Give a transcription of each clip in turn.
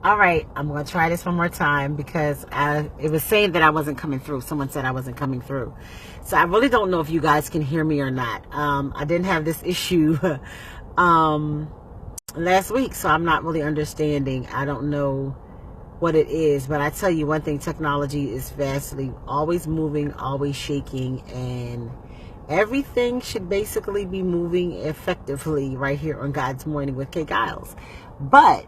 All right, I'm going to try this one more time because it was saying that I wasn't coming through. Someone said I wasn't coming through. So I really don't know if you guys can hear me or not. I didn't have this issue last week, so I'm not really understanding. I don't know what it is, but I tell you one thing, technology is vastly always moving, always shaking, and everything should basically be moving effectively right here on God's Morning with Kaye Giles. But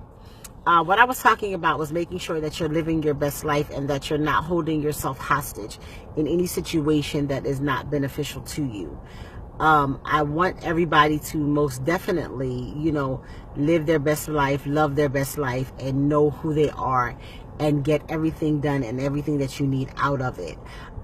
what I was talking about was making sure that you're living your best life and that you're not holding yourself hostage in any situation that is not beneficial to you. I want everybody to most definitely, live their best life, love their best life, and know who they are and get everything done and everything that you need out of it.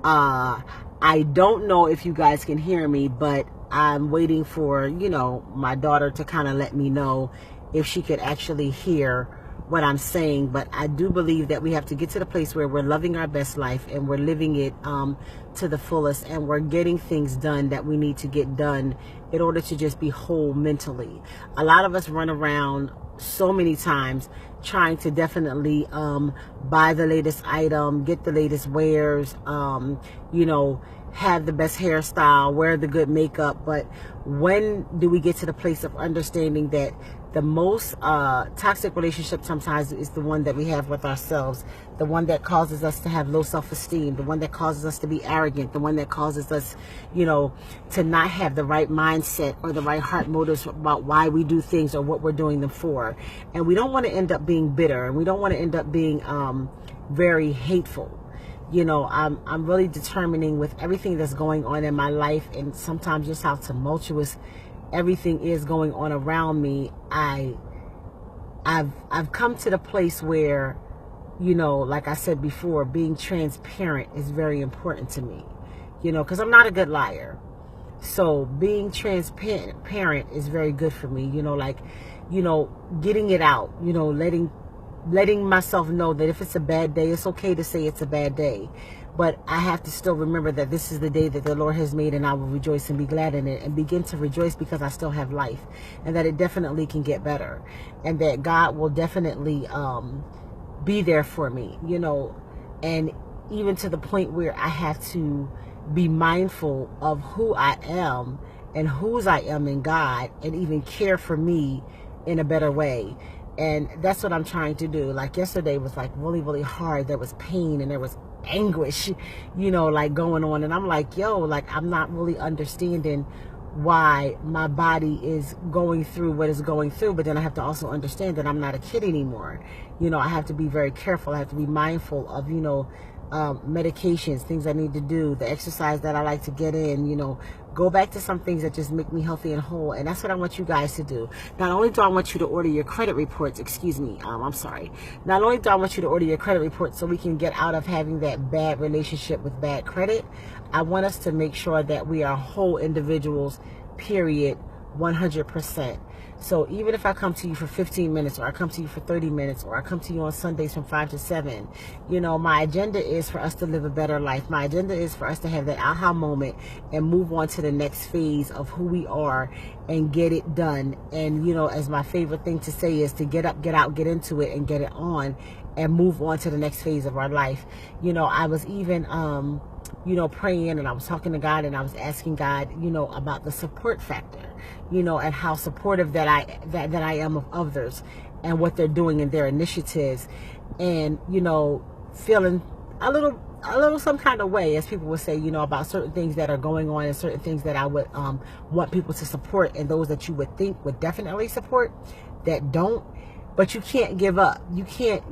I don't know if you guys can hear me, but I'm waiting for, my daughter to kind of let me know if she could actually hear what I'm saying. But I do believe that we have to get to the place where we're loving our best life and we're living it to the fullest, and we're getting things done that we need to get done in order to just be whole mentally. A lot of us run around so many times trying to definitely buy the latest item, get the latest wares, have the best hairstyle, wear the good makeup. But when do we get to the place of understanding that the most toxic relationship sometimes is the one that we have with ourselves, the one that causes us to have low self-esteem, the one that causes us to be arrogant, the one that causes us, to not have the right mindset or the right heart motives about why we do things or what we're doing them for. And we don't want to end up being bitter, and we don't want to end up being very hateful. I'm really determining with everything that's going on in my life, and sometimes just how tumultuous everything is going on around me. I've come to the place where, like I said before, being transparent is very important to me, because I'm not a good liar. So being transparent is very good for me, getting it out, letting myself know that if it's a bad day, it's okay to say it's a bad day. But I have to still remember that this is the day that the Lord has made, and I will rejoice and be glad in it, and begin to rejoice because I still have life, and that it definitely can get better, and that God will definitely be there for me, and even to the point where I have to be mindful of who I am and whose I am in God, and even care for me in a better way. And that's what I'm trying to do. Like yesterday was like really, really hard. There was pain and there was anguish, like going on. And I'm like, I'm not really understanding why my body is going through what it's going through. But then I have to also understand that I'm not a kid anymore. I have to be very careful. I have to be mindful of, medications, things I need to do, the exercise that I like to get in, go back to some things that just make me healthy and whole. And that's what I want you guys to do. Not only do I want you to order your credit reports, not only do I want you to order your credit reports so we can get out of having that bad relationship with bad credit, I want us to make sure that we are whole individuals, period, 100%. So even if I come to you for 15 minutes, or I come to you for 30 minutes, or I come to you on Sundays from 5 to 7, my agenda is for us to live a better life. My agenda is for us to have that aha moment and move on to the next phase of who we are and get it done. And, as my favorite thing to say is to get up, get out, get into it, and get it on, and move on to the next phase of our life. I was even, praying, and I was talking to God, and I was asking God, about the support factor, and how supportive that I am of others and what they're doing in their initiatives, and, feeling a little some kind of way, as people would say, about certain things that are going on and certain things that I would want people to support, and those that you would think would definitely support that don't. But you can't give up. You can't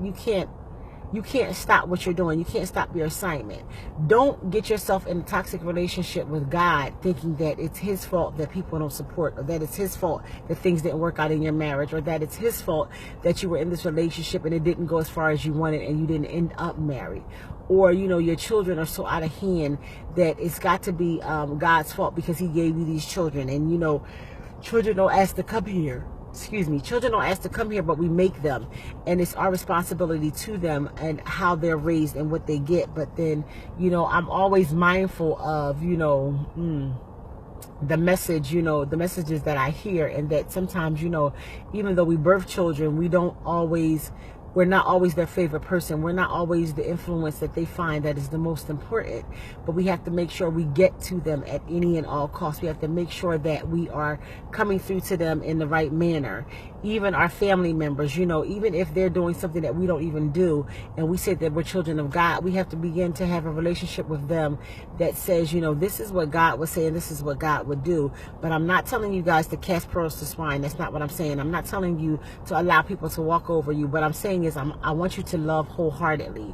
stop what you're doing. You can't stop your assignment. Don't get yourself in a toxic relationship with God thinking that it's his fault that people don't support, or that it's his fault that things didn't work out in your marriage, or that it's his fault that you were in this relationship and it didn't go as far as you wanted and you didn't end up married. Or, your children are so out of hand that it's got to be God's fault because he gave you these children. And, children don't ask to come here. Children don't ask to come here, but we make them, and it's our responsibility to them and how they're raised and what they get. But then, I'm always mindful of, the message, the messages that I hear, and that sometimes, even though we birth children, we don't always we're not always their favorite person. We're not always the influence that they find that is the most important. But we have to make sure we get to them at any and all costs. We have to make sure that we are coming through to them in the right manner. Even our family members, you know, even if they're doing something that we don't even do, and we say that we're children of God, we have to begin to have a relationship with them that says, you know, this is what God would say and this is what God would do. But I'm not telling you guys to cast pearls to swine. That's not what I'm saying. I'm not telling you to allow people to walk over you. What I'm saying is I want you to love wholeheartedly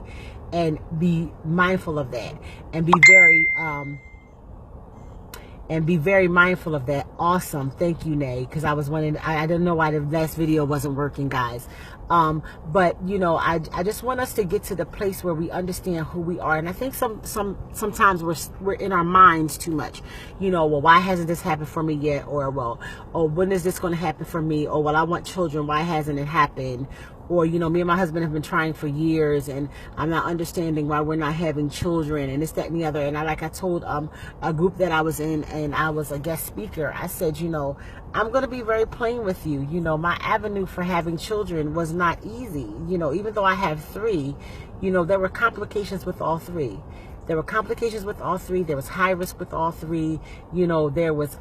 and be mindful of that, and be very mindful of that. Awesome. Thank you, Nay, because I was wondering, I didn't know why the last video wasn't working, guys. But you know, I just want us to get to the place where we understand who we are. And I think sometimes we're in our minds too much. You know, well, why hasn't this happened for me yet? Or, well, oh, when is this going to happen for me? Or, well, I want children. Why hasn't it happened? Or, you know, me and my husband have been trying for years and I'm not understanding why we're not having children and this, that, and the other. And I told a group that I was in, and I was a guest speaker. I said, you know, I'm going to be very plain with you. You know, my avenue for having children was not easy. You know, even though I have 3, you know, there were complications with all 3. There were complications with all 3. There was high risk with all 3. You know, there was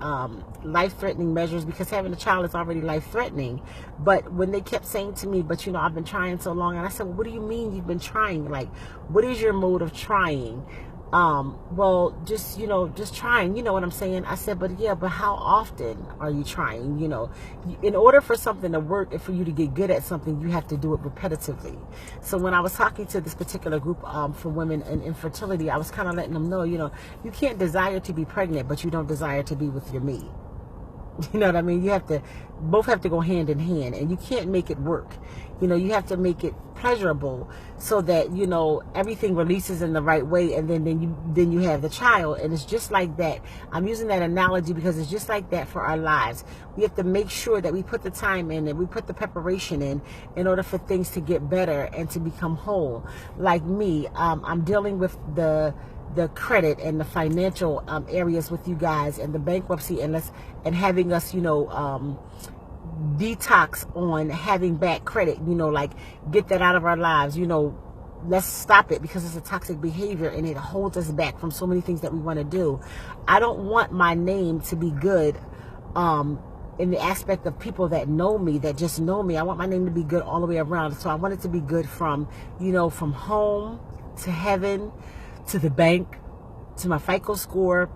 life-threatening measures, because having a child is already life-threatening. But when they kept saying to me, but, you know, I've been trying so long. And I said, well, what do you mean you've been trying? Like, what is your mode of trying? Well, just, you know, just trying, you know what I'm saying? I said, but yeah, but how often are you trying? You know, in order for something to work and for you to get good at something, you have to do it repetitively. So when I was talking to this particular group for women in infertility, I was kind of letting them know, you know, you can't desire to be pregnant, but you don't desire to be with your mate. You know what I mean? You have to, both have to go hand in hand, and you can't make it work. You know, you have to make it pleasurable so that, you know, everything releases in the right way, and then you have the child. And it's just like that. I'm using that analogy because it's just like that for our lives. We have to make sure that we put the time in and we put the preparation in order for things to get better and to become whole. Like me, I'm dealing with the credit and the financial areas with you guys, and the bankruptcy, and having us, you know, detox on having bad credit, you know, like get that out of our lives. You know, let's stop it, because it's a toxic behavior and it holds us back from so many things that we want to do. I don't want my name to be good in the aspect of people that know me, that just know me. I want my name to be good all the way around. So I want it to be good from, you know, from home to heaven, to the bank, to my FICO score,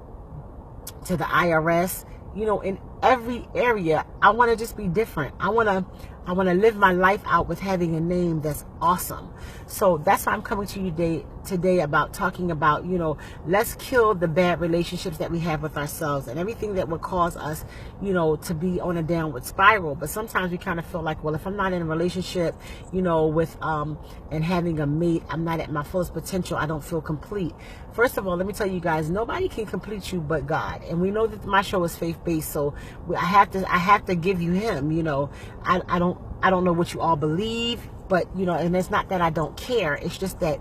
to the IRS, you know, in every area. I want to just be different. I want to live my life out with having a name that's awesome. So that's why I'm coming to you today about talking about, you know, let's kill the bad relationships that we have with ourselves and everything that would cause us, you know, to be on a downward spiral. But sometimes we kind of feel like, well, if I'm not in a relationship, you know, with and having a mate, I'm not at my fullest potential. I don't feel complete. First of all, let me tell you guys, nobody can complete you but God. And we know that my show is faith-based, so I have to give you him. You know, I don't know what you all believe, but, you know, and it's not that I don't care. It's just that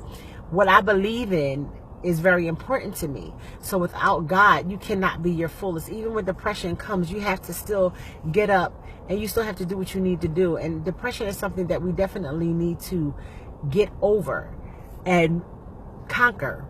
what I believe in is very important to me. So without God, you cannot be your fullest. Even when depression comes, you have to still get up and you still have to do what you need to do. And depression is something that we definitely need to get over and conquer.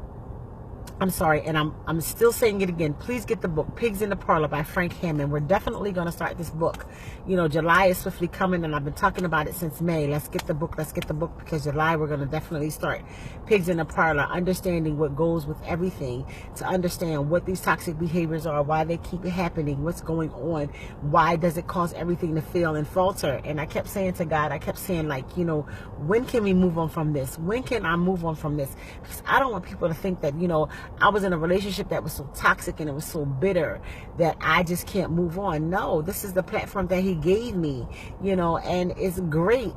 I'm sorry, and I'm still saying it again. Please get the book, Pigs in the Parlor by Frank Hammond. We're definitely going to start this book. You know, July is swiftly coming, and I've been talking about it since May. Let's get the book, because July we're going to definitely start Pigs in the Parlor, understanding what goes with everything, to understand what these toxic behaviors are, why they keep happening, what's going on, why does it cause everything to fail and falter. And I kept saying to God, I kept saying, like, you know, when can we move on from this? When can I move on from this? Because I don't want people to think that, you know, I was in a relationship that was so toxic and it was so bitter that I just can't move on. No, this is the platform that he gave me, you know, and it's great.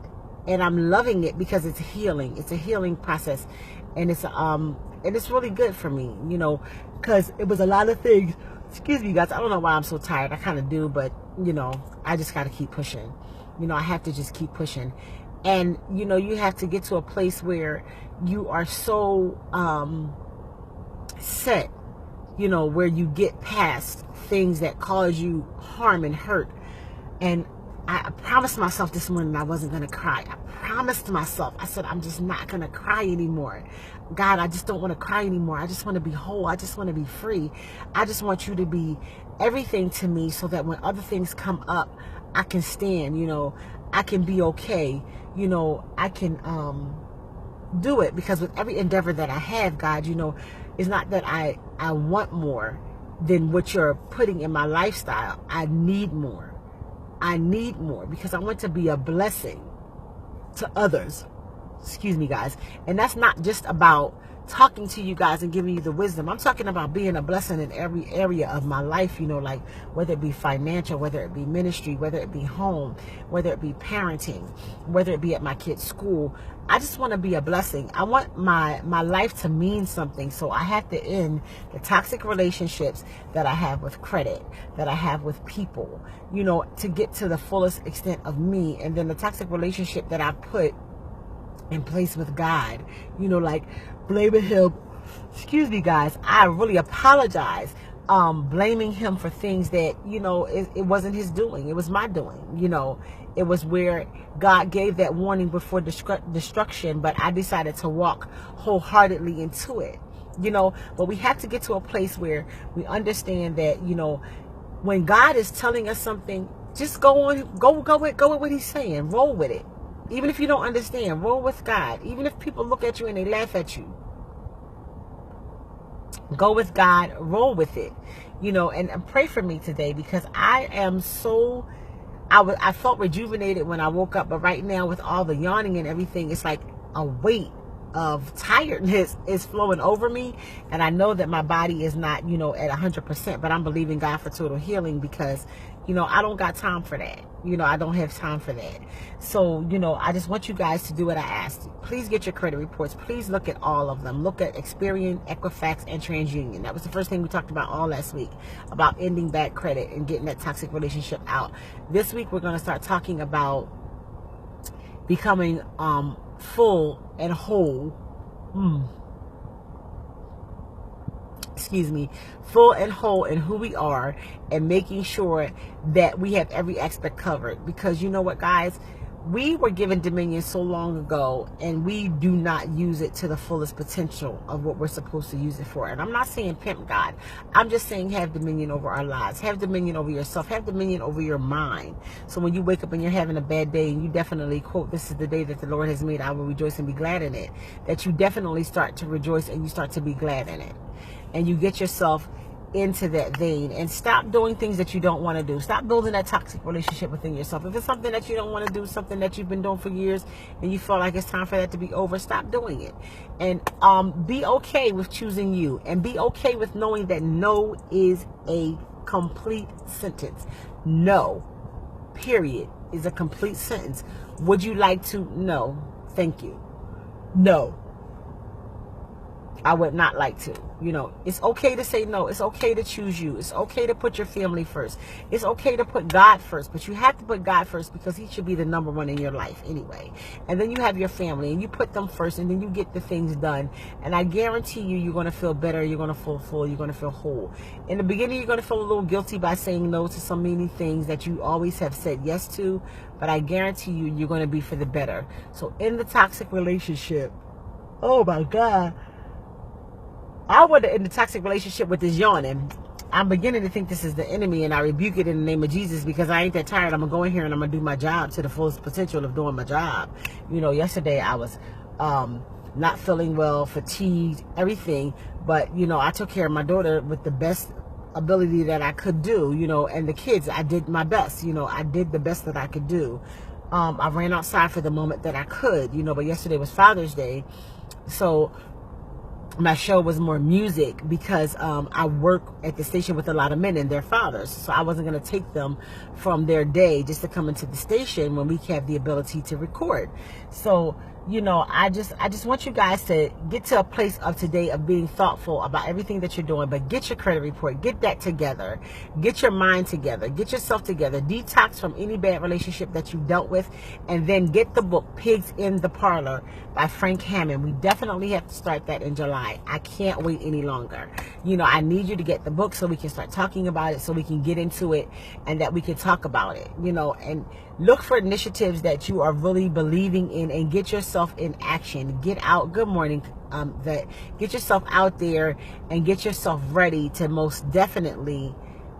And I'm loving it because it's healing. It's a healing process. And it's really good for me, you know, because it was a lot of things. Excuse me, guys. I don't know why I'm so tired. I kind of do, but, you know, I just got to keep pushing. You know, I have to just keep pushing. And, you know, you have to get to a place where you are so set, you know, where you get past things that cause you harm and hurt. And I promised myself this morning I wasn't going to cry. I promised myself. I said, I'm just not going to cry anymore. God, I just don't want to cry anymore. I just want to be whole. I just want to be free. I just want you to be everything to me so that when other things come up, I can stand, you know, I can be okay. You know, I can do it, because with every endeavor that I have, God, you know, it's not that I want more than what you're putting in my lifestyle. I need more. I need more because I want to be a blessing to others. Excuse me, guys. And that's not just about talking to you guys and giving you the wisdom. I'm talking about being a blessing in every area of my life, you know, like whether it be financial, whether it be ministry, whether it be home, whether it be parenting, whether it be at my kids' school. I just want to be a blessing. I want my life to mean something. So I have to end the toxic relationships that I have with credit, that I have with people, you know, to get to the fullest extent of me. And then the toxic relationship that I put in place with God, you know, like blaming him. Excuse me, guys. I really apologize. Blaming him for things that, you know, it wasn't his doing. It was my doing. You know, it was where God gave that warning before destruction, but I decided to walk wholeheartedly into it. You know, but we have to get to a place where we understand that, you know, when God is telling us something, just go with what he's saying. Roll with it. Even if you don't understand, roll with God. Even if people look at you and they laugh at you, go with God, roll with it, you know, and pray for me today, because I am so, I felt rejuvenated when I woke up, but right now with all the yawning and everything, it's like a weight of tiredness is flowing over me, and I know that my body is not, you know, at 100%, but I'm believing God for total healing, because, you know, I don't got time for that. You know, I don't have time for that. So, you know, I just want you guys to do what I asked. Please get your credit reports. Please look at all of them. Look at Experian, Equifax, and TransUnion. That was the first thing we talked about all last week, about ending bad credit and getting that toxic relationship out. This week, we're going to start talking about becoming full and whole. Excuse me, full and whole in who we are, and making sure that we have every aspect covered. Because you know what, guys, we were given dominion so long ago, and we do not use it to the fullest potential of what we're supposed to use it for. And I'm not saying pimp God. I'm just saying have dominion over our lives. Have dominion over yourself. Have dominion over your mind. So when you wake up and you're having a bad day, and you definitely quote, "This is the day that the Lord has made, I will rejoice and be glad in it," that you definitely start to rejoice and you start to be glad in it. And you get yourself into that vein, and stop doing things that you don't want to do. Stop building that toxic relationship within yourself. If it's something that you don't want to do, something that you've been doing for years, and you feel like it's time for that to be over, stop doing it. And be okay with choosing you, and be okay with knowing that no is a complete sentence. No, period, is a complete sentence. Would you like to? No, thank you. No, I would not like to. You know, it's okay to say no. It's okay to choose you. It's okay to put your family first. It's okay to put God first, but you have to put God first, because he should be the number one in your life anyway. And then you have your family, and you put them first, and then you get the things done. And I guarantee you, you're going to feel better. You're going to feel full. You're going to feel whole. In the beginning, you're going to feel a little guilty by saying no to so many things that you always have said yes to, but I guarantee you, you're going to be for the better. So in the toxic relationship, oh my God, I would in the toxic relationship with this yawning. I'm beginning to think this is the enemy, and I rebuke it in the name of Jesus, because I ain't that tired. I'm going to go in here and I'm going to do my job to the fullest potential of doing my job. You know, yesterday I was not feeling well, fatigued, everything. But, you know, I took care of my daughter with the best ability that I could do, you know, and the kids, I did my best. You know, I did the best that I could do. I ran outside for the moment that I could, you know, but yesterday was Father's Day. So my show was more music, because I work at the station with a lot of men and their fathers. So I wasn't going to take them from their day just to come into the station when we have the ability to record. So, you know, I just want you guys to get to a place of today of being thoughtful about everything that you're doing. But get your credit report, get that together, get your mind together, get yourself together, detox from any bad relationship that you've dealt with, and then get the book Pigs in the Parlor by Frank Hammond. We definitely have to start that in July. I can't wait any longer. You know, I need you to get the book so we can start talking about it, so we can get into it, and that we can talk about it, you know. And look for initiatives that you are really believing in and get yourself in action. Get out. Good morning. Get yourself out there and get yourself ready to most definitely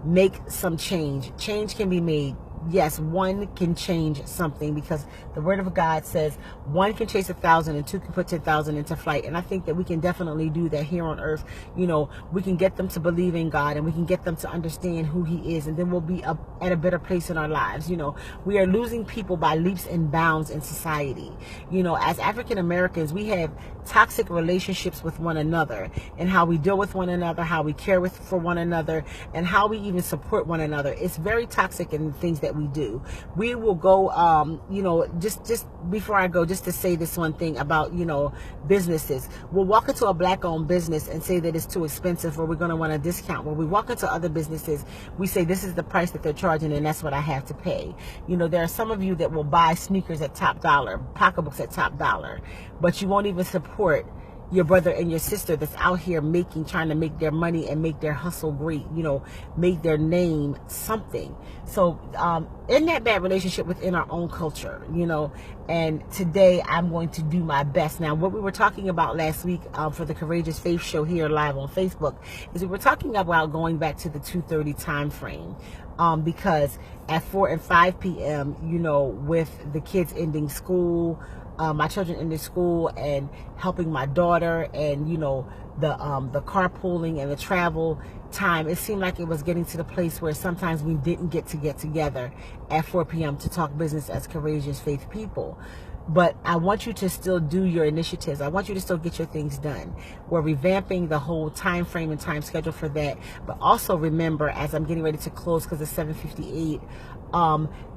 make some change. Change can be made. Yes, one can change something, because the word of God says one can chase 1,000 and two can put 10,000 into flight. And I think that we can definitely do that here on earth. You know, we can get them to believe in God, and we can get them to understand who he is, and then we'll be up at a better place in our lives. You know, we are losing people by leaps and bounds in society. You know, as African Americans, we have toxic relationships with one another, and how we deal with one another, how we care for one another, and how we even support one another. It's very toxic in the things that we do. We will go, you know, just before I go, just to say this one thing about, you know, businesses. We'll walk into a black-owned business and say that it's too expensive, or we're going to want a discount. When we walk into other businesses, we say this is the price that they're charging, and that's what I have to pay. You know, there are some of you that will buy sneakers at top dollar, pocketbooks at top dollar, but you won't even support your brother and your sister that's out here trying to make their money and make their hustle great, you know, make their name something. So in that bad relationship within our own culture, you know, and today I'm going to do my best. Now, what we were talking about last week for the Courageous Faith Show here live on Facebook is we were talking about going back to the 2:30 time frame. Because at 4 and 5 p.m., you know, with the kids ending school, my children in the school, and helping my daughter, and you know, the carpooling and the travel time, it seemed like it was getting to the place where sometimes we didn't get together at 4 p.m. to talk business as courageous faith people. But I want you to still do your initiatives. I want you to still get your things done. We're revamping the whole time frame and time schedule for that. But also remember, as I'm getting ready to close because it's 7:58,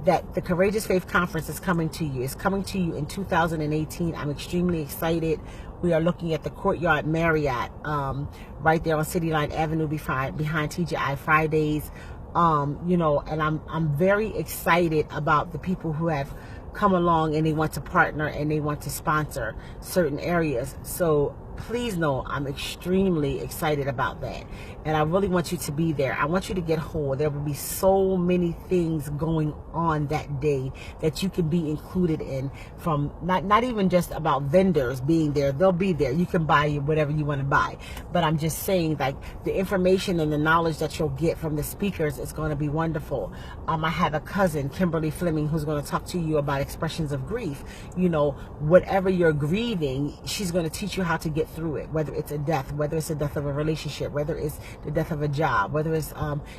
that the Courageous Faith Conference is coming to you. It's coming to you in 2018. I'm extremely excited. We are looking at the Courtyard Marriott, right there on City Line Avenue behind TGI Fridays. You know, and I'm very excited about the people who have come along and they want to partner and they want to sponsor certain areas. So please know I'm extremely excited about that, and I really want you to be there. I want you to get whole. There will be so many things going on that day that you can be included in, from not even just about vendors being there. They'll be there. You can buy whatever you want to buy, but I'm just saying, like, the information and the knowledge that you'll get from the speakers is going to be wonderful. I have a cousin, Kimberly Fleming, who's going to talk to you about expressions of grief. You know, whatever you're grieving, she's going to teach you how to get through it, whether it's a death, whether it's the death of a relationship, whether it's the death of a job, whether it's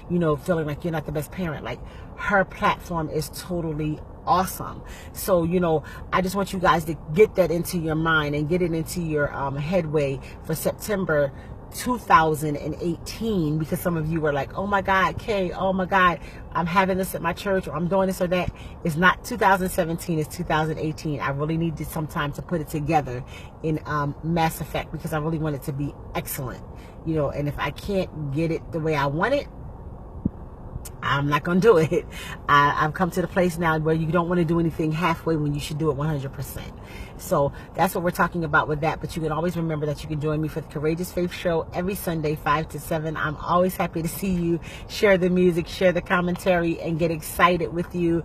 you know, feeling like you're not the best parent. Like, her platform is totally awesome. So, you know, I just want you guys to get that into your mind and get it into your headway for September 2018, because some of you were like, oh my God, Kay, oh my God, I'm having this at my church, or I'm doing this or that. It's not 2017, it's 2018. I really needed some time to put it together in mass effect, because I really want it to be excellent, you know. And if I can't get it the way I want it, I'm not going to do it. I've come to the place now where you don't want to do anything halfway when you should do it 100%. So that's what we're talking about with that. But you can always remember that you can join me for the Courageous Faith Show every Sunday, 5 to 7. I'm always happy to see you, share the music, share the commentary, and get excited with you.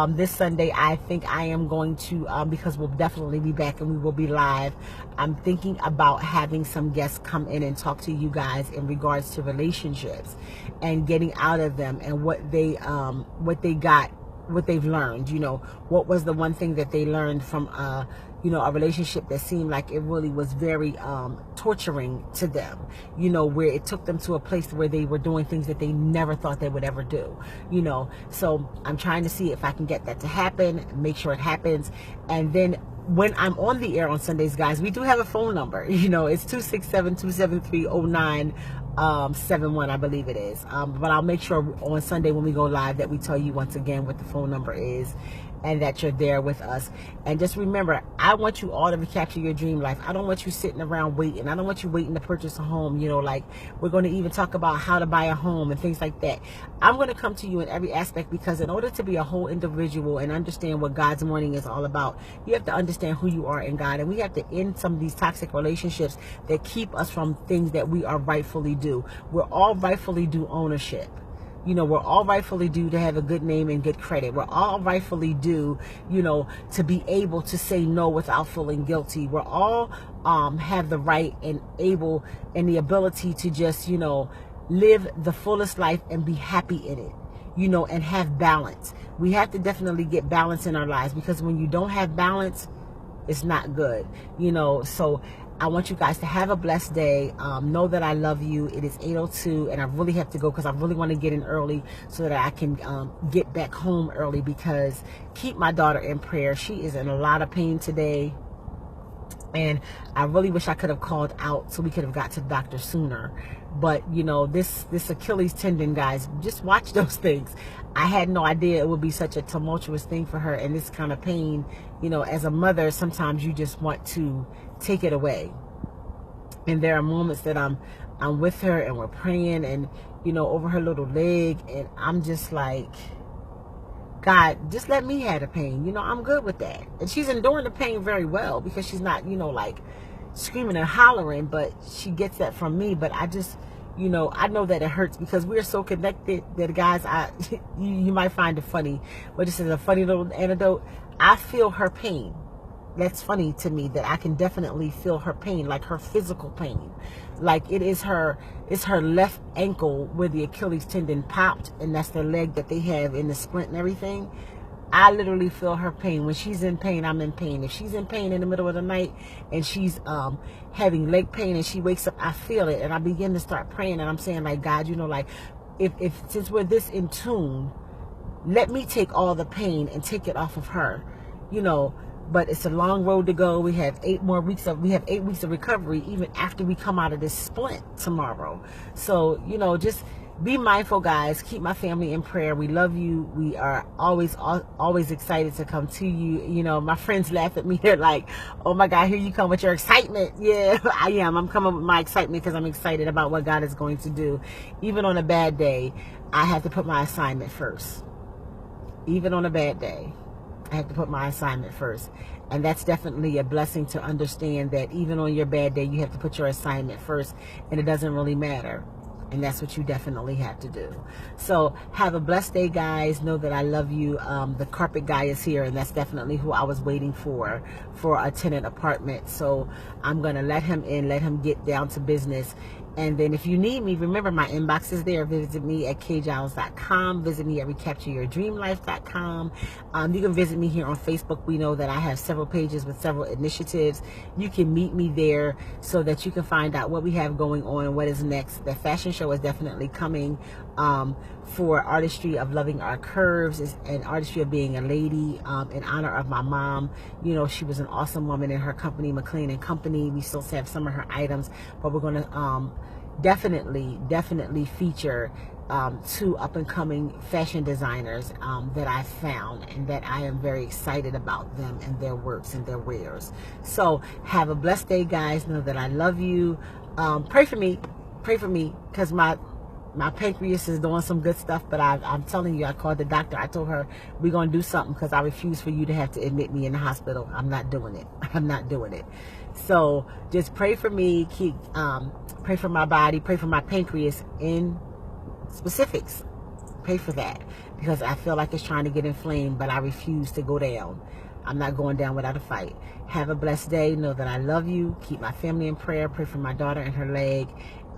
This Sunday, I think I am going to, because we'll definitely be back and we will be live, I'm thinking about having some guests come in and talk to you guys in regards to relationships and getting out of them, and what they've learned. You know, what was the one thing that they learned from you know, a relationship that seemed like it really was very torturing to them, you know, where it took them to a place where they were doing things that they never thought they would ever do, you know. So I'm trying to see if I can get that to happen, make sure it happens. And then when I'm on the air on Sundays, guys, we do have a phone number, you know, it's 267-273-0971, I believe it is. But I'll make sure on Sunday when we go live that we tell you once again what the phone number is, and that you're there with us. And just remember, I want you all to recapture your dream life. I don't want you sitting around waiting. I don't want you waiting to purchase a home. You know, like, we're going to even talk about how to buy a home and things like that. I'm going to come to you in every aspect, because in order to be a whole individual and understand what God's morning is all about, you have to understand who you are in God. And we have to end some of these toxic relationships that keep us from things that we are rightfully due. We're all rightfully due ownership. You know, we're all rightfully due to have a good name and good credit. We're all rightfully due, you know, to be able to say no without feeling guilty. We're all have the right and able and the ability to just, you know, live the fullest life and be happy in it, you know, and have balance. We have to definitely get balance in our lives, because when you don't have balance, it's not good, you know. So I want you guys to have a blessed day. Know that I love you. It is 8:02 and I really have to go, because I really want to get in early so that I can get back home early, because keep my daughter in prayer. She is in a lot of pain today. And I really wish I could have called out so we could have got to the doctor sooner. But, you know, this Achilles tendon, guys, just watch those things. I had no idea it would be such a tumultuous thing for her, and this kind of pain. You know, as a mother, sometimes you just want to take it away. And there are moments that I'm with her and we're praying, and, you know, over her little leg, and I'm just like, God, just let me have the pain. You know, I'm good with that. And she's enduring the pain very well, because she's not, you know, like screaming and hollering, but she gets that from me. But I just, you know, I know that it hurts, because we're so connected that, guys, you might find it funny, but this is a funny little anecdote. I feel her pain. That's funny to me, that I can definitely feel her pain, like her physical pain. Like it's her left ankle where the Achilles tendon popped, and that's the leg that they have in the splint and everything. I literally feel her pain. When she's in pain, I'm in pain. If she's in pain in the middle of the night and she's having leg pain and she wakes up, I feel it, and I begin to start praying, and I'm saying, like, God, you know, like, if since we're this in tune, let me take all the pain and take it off of her, you know. But it's a long road to go. We have 8 weeks of recovery, even after we come out of this splint tomorrow. So, you know, just be mindful, guys. Keep my family in prayer. We love you. We are always excited to come to you. You know, my friends laugh at me. They're like, oh my God, here you come with your excitement. Yeah, I am. I'm coming with my excitement, because I'm excited about what God is going to do. Even on a bad day, I have to put my assignment first. Even on a bad day, I have to put my assignment first. And that's definitely a blessing, to understand that even on your bad day, you have to put your assignment first, and it doesn't really matter. And that's what you definitely have to do. So have a blessed day, guys. Know that I love you. The carpet guy is here, and that's definitely who I was waiting for a tenant apartment. So I'm going to let him in, let him get down to business. And then if you need me, remember my inbox is there. Visit me at kayegiles.com. Visit me at recaptureyourdreamlife.com. You can visit me here on Facebook. We know that I have several pages with several initiatives. You can meet me there so that you can find out what we have going on, what is next. The fashion show is definitely coming for Artistry of Loving Our Curves, and Artistry of Being a Lady, in honor of my mom. You know, she was an awesome woman in her company, McLean and Company. We still have some of her items, but we're going to definitely feature 2 up-and-coming fashion designers that I found, and that I am very excited about them and their works and their wares. So have a blessed day, guys. Know that I love you. Pray for me, because my pancreas is doing some good stuff. But I'm telling you, I called the doctor. I told her we're going to do something, because I refuse for you to have to admit me in the hospital. I'm not doing it. I'm not doing it. So just pray for me. Pray for my body. Pray for my pancreas in specifics. Pray for that, because I feel like it's trying to get inflamed, but I refuse to go down. I'm not going down without a fight. Have a blessed day. Know that I love you. Keep my family in prayer. Pray for my daughter and her leg.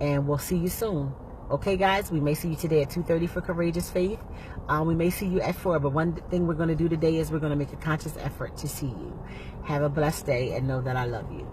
And we'll see you soon. Okay, guys? We may see you today at 2:30 for Courageous Faith. We may see you at 4. But one thing we're going to do today is we're going to make a conscious effort to see you. Have a blessed day, and know that I love you.